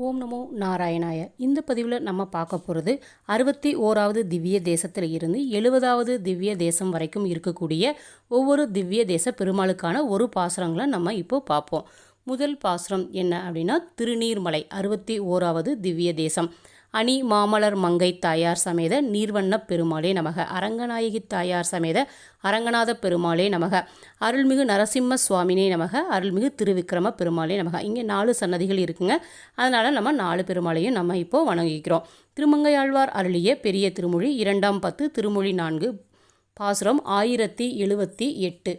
ஓம் நமோ நாராயணாய. இந்த பதிவில் நம்ம பார்க்க போகிறது 61வது திவ்ய தேசத்தில் இருந்து 70வது திவ்ய தேசம் வரைக்கும் இருக்கக்கூடிய ஒவ்வொரு திவ்ய தேச பெருமாளுக்கான ஒரு பாசுரங்களை நம்ம இப்போ பார்ப்போம். முதல் பாசுரம் என்ன அப்படின்னா, திருநீர்மலை 61வது திவ்ய தேசம். அணி மாமலர் மங்கை தாயார் சமேத நீர்வண்ண பெருமாளே நமக. அரங்கநாயகி தாயார் சமேத அரங்கநாத பெருமாளே நமக. அருள்மிகு நரசிம்ம சுவாமினே நமக. அருள்மிகு திருவிக்கிரம பெருமாளே நமக. இங்கே 4 சன்னதிகள் இருக்குங்க. அதனால் நம்ம 4 பெருமாளையும் நம்ம இப்போ வணங்கிக்கிறோம். திருமங்கையாழ்வார் அருளிய பெரிய திருமொழி 2ஆம் பத்து திருமொழி 4 பாசுரம் 1078.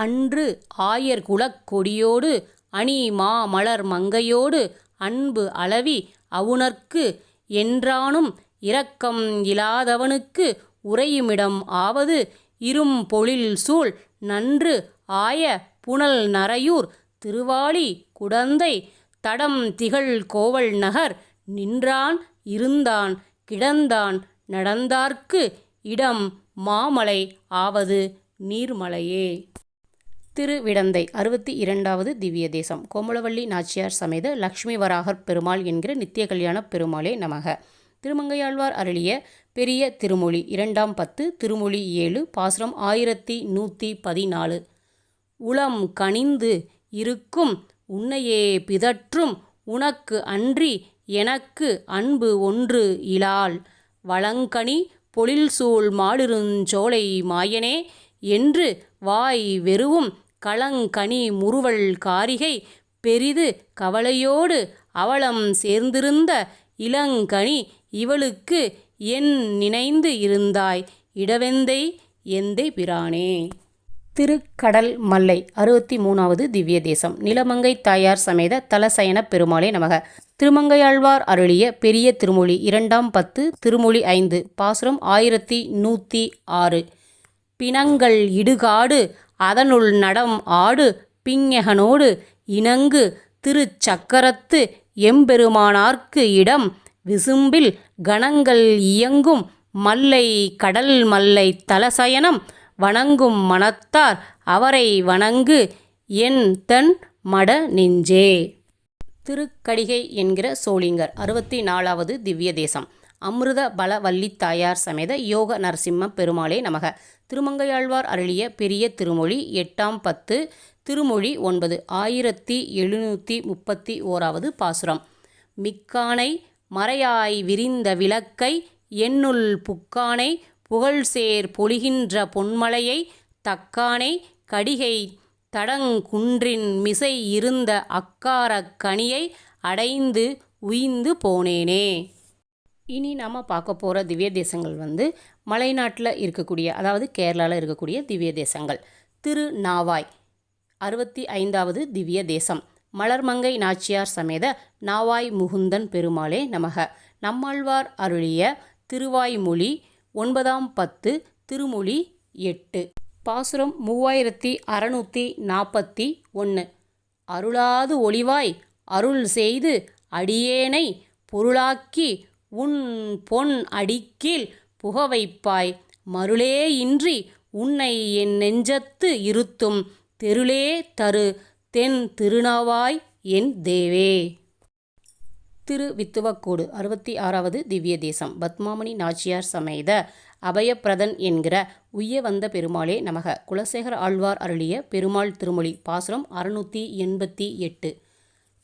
அன்று ஆயர் குலக் கொடியோடு அணி மா மலர் மங்கையோடு அன்பு அளவி அவுணர்க்கு என்றானும் இரக்கம் இலாதவனுக்கு உறையுமிடம் ஆவது இரும் பொழில் சூழ் நன்று ஆய புனல் நரையூர் திருவாளி குடந்தை தடம் திகழ் கோவல் நகர் நின்றான் இருந்தான் கிடந்தான் நடந்தார்க்கு இடம் மாமலை ஆவது நீர்மலையே. திருவிடந்தை 62வது திவ்ய தேசம். கோமலவள்ளி நாச்சியார் சமேத லக்ஷ்மி வராகர் பெருமாள் என்கிற நித்திய கல்யாண பெருமாளே நமக. திருமங்கையாழ்வார் அருளிய பெரிய திருமொழி 2ஆம் பத்து திருமொழி 7 பாசுரம் 1114. உளம் கனிந்து இருக்கும் உன்னையே பிதற்றும் உனக்கு அன்றி எனக்கு அன்பு ஒன்று இலாள் வளங்கனி பொழில்சூழ் மாலிருஞ்சோலை மாயனே என்று வாய் வெறுவும் களங்கனி முறுவல் காரிகை பெரிது கவலையோடு அவலம் சேர்ந்திருந்த இளங்கனி இவளுக்கு என் நினைந்து இருந்தாய் இடவெந்தை எந்தை பிரானே. திருக்கடல் மல்லை 63வது திவ்ய தேசம். நிலமங்கை தாயார் சமேத தலசயன பெருமாளே நமக. திருமங்கையாழ்வார் அருளிய பெரிய திருமொழி 2ஆம் பத்து திருமொழி 5 பாசுரம் 1106. பிணங்கள் இடுகாடு அதனுள் நடம் ஆடு பிஞகனோடு இணங்கு திருச்சக்கரத்து எம்பெருமானார்க்கு இடம் விசும்பில் கணங்கள் இயங்கும் மல்லை கடல் மல்லை தலசயனம் வணங்கும் மனத்தார் அவரை வணங்கு என் தன் மட நெஞ்சே. திருக்கடிகை என்கிற சோளிங்கர் 64வது திவ்ய தேசம். அமிர்த பல வள்ளி தாயார் சமேத யோக நரசிம்ம பெருமாளே நமக. திருமங்கையாழ்வார் அருளிய பெரிய திருமொழி 8ஆம் பத்து திருமொழி 9 1731வது பாசுரம். மிக்கானை மறையாய் விரிந்த விளக்கை என்னுள் புக்கானை புகழ்சேர் பொழிகின்ற பொன்மலையை தக்கானை கடிகை தடங்குன்றின் மிசை இருந்த அக்காரக் கனியை அடைந்து உய்ந்து போனேனே. இனி நாம் பார்க்க போகிற திவ்ய தேசங்கள் மலைநாட்டில் இருக்கக்கூடிய, அதாவது கேரளாவில் இருக்கக்கூடிய திவ்ய தேசங்கள். திருநாவாய் 65வது திவ்ய தேசம். மலர்மங்கை நாச்சியார் சமேத நாவாய் முகுந்தன் பெருமாளே நமக. நம்மாழ்வார் அருளிய திருவாய்மொழி 9ஆம் பத்து திருமொழி 8 பாசுரம் 3641. அருளாது ஒளிவாய் அருள் செய்து அடியேனை பொருளாக்கி உன் பொன் அடிக்கீழ் புகவைப்பாய் மருளே இன்றி உன்னை என் நெஞ்சத்து இருத்தும் தெருளே தரு தென் திருநாவாய் என் தேவே. திருவித்துவக்கோடு 66வது திவ்ய தேசம். பத்மாமணி நாச்சியார் சமேத அபயப்பிரதன் என்கிற உய்ய வந்த பெருமாளே நமக. குலசேகர ஆழ்வார் அருளிய பெருமாள் திருமொழி பாசுரம் 688.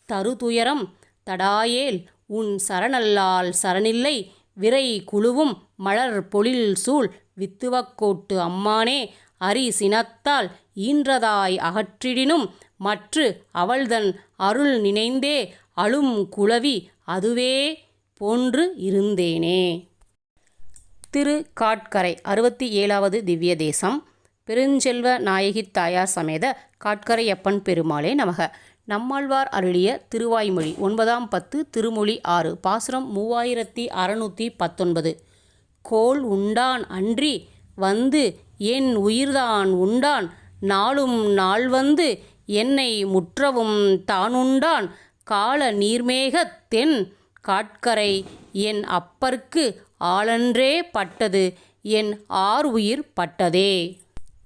தருதுயரம் தடாயேல் உன் சரணல்லால் சரணில்லை விரை குழுவும் மலர் பொழில் சூழ் வித்துவக்கோட்டு அம்மானே அரி சினத்தால் ஈன்றதாய் அகற்றிடினும் மற்று அவள்தன் அருள் நினைந்தே அழும் குளவி அதுவே போன்று இருந்தேனே. திருக்காட்கரை 67வது திவ்ய தேசம். பெருஞ்செல்வ நாயகி தாயார் சமேத காட்கரையப்பன் பெருமாளே நமக. நம்மாழ்வார் அருளிய திருவாய்மொழி 9ஆம் பத்து திருமொழி 6 பாசுரம் 3619. கோல் உண்டான் அன்றி வந்து என் உயிர்தான் உண்டான் நாளும் நாள் வந்து என்னை முற்றவும் தானுண்டான் கால நீர்மேகத் தென் காட்கரை என் அப்பர்க்கு ஆளன்றே பட்டது என் ஆர் உயிர் பட்டதே.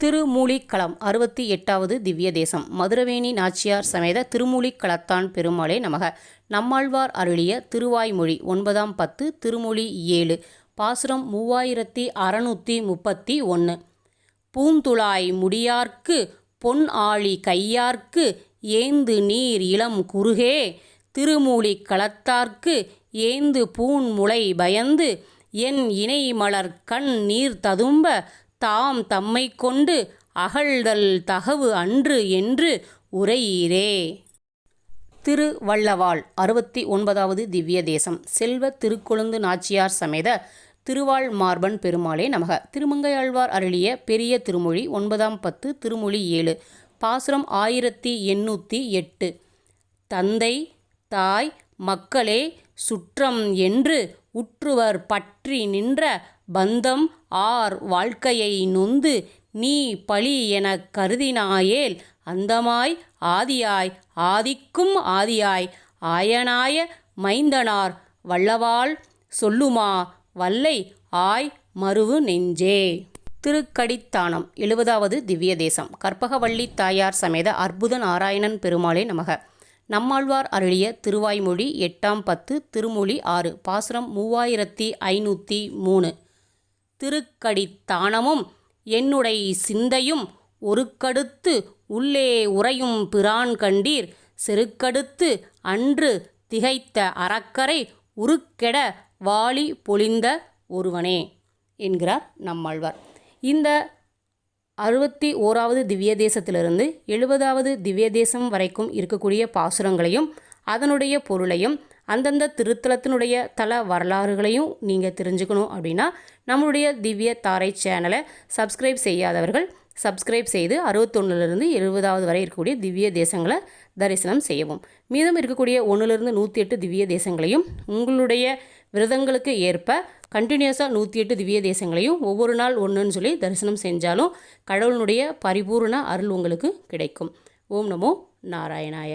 திருமூலிக்களம் 68வது திவ்ய தேசம். மதுரவேணி நாச்சியார் சமேத திருமூலிக்களத்தான் பெருமாளே நமக. நம்மாழ்வார் அருளிய திருவாய்மொழி 9ஆம் பத்து திருமொழி 7 பாசுரம் 3631. பூந்துழாய் முடியார்க்கு பொன் ஆழி கையார்க்கு ஏந்து நீர் இளம் குறுகே திருமூலிக் களத்தார்க்கு ஏந்து பூன் முளை பயந்து என் இணை மலர் கண் நீர் ததும்ப தாம் தம்மை கொண்டு அகழ்தல் தகவு அன்று என்று உரையீரே. திருவள்ளவாள் 69வது திவ்ய தேசம். செல்வ திருக்கொழுந்து நாச்சியார் சமேத திருவாள் மார்பன் பெருமாளே நமக. திருமங்கையாழ்வார் அருளிய பெரிய திருமொழி 9ஆம் பத்து திருமொழி 7 பாசுரம் 1808. தந்தை தாய் மக்களே சுற்றம் என்று உற்றுவர் பற்றி நின்ற பந்தம் ஆர் வாழ்க்கையை நொந்து நீ பழி எனக் கருதினாயேல் அந்தமாய் ஆதியாய் ஆதிக்கும் ஆதியாய் ஆயனாய மைந்தனார் வள்ளவாள் சொல்லுமா வல்லை ஆய் மருவு நெஞ்சே. திருக்கடித்தானம் 70வது திவ்ய தேசம். கற்பகவள்ளி தாயார் சமேத அற்புத நாராயணன் பெருமாளே நமக. நம்மாழ்வார் அருளிய திருவாய்மொழி 8ஆம் பத்து திருமொழி 6 பாசுரம் 3503. திருக்கடித்தானமும் என்னுடை சிந்தையும் ஒருக்கடுத்து உள்ளே உறையும் பிரான் கண்டீர் செருக்கடுத்து அன்று திகைத்த அறக்கரை உருக்கெட வாளி பொழிந்த ஒருவனே என்கிறார் நம்மாழ்வார். இந்த 61வது திவ்ய தேசத்திலிருந்து 70வது திவ்ய தேசம் வரைக்கும் இருக்கக்கூடிய பாசுரங்களையும் அதனுடைய பொருளையும் அந்தந்த திருத்தலத்தினுடைய தல வரலாறுகளையும் நீங்கள் தெரிஞ்சுக்கணும் அப்படின்னா நம்மளுடைய திவ்ய தாரை சேனலை சப்ஸ்கிரைப் செய்யாதவர்கள் சப்ஸ்கிரைப் செய்து 61லிருந்து 70வது வரை இருக்கக்கூடிய திவ்ய தேசங்களை தரிசனம் செய்யவும். மீதம் இருக்கக்கூடிய 1லிருந்து 108 திவ்ய தேசங்களையும் உங்களுடைய விரதங்களுக்கு ஏற்ப கண்டினியூஸாக 108 திவ்ய தேசங்களையும் ஒவ்வொரு நாள் ஒன்றுன்னு சொல்லி தரிசனம் செஞ்சாலும் கடவுளுடைய பரிபூர்ண அருள் உங்களுக்கு கிடைக்கும். ஓம் நமோ நாராயணாய.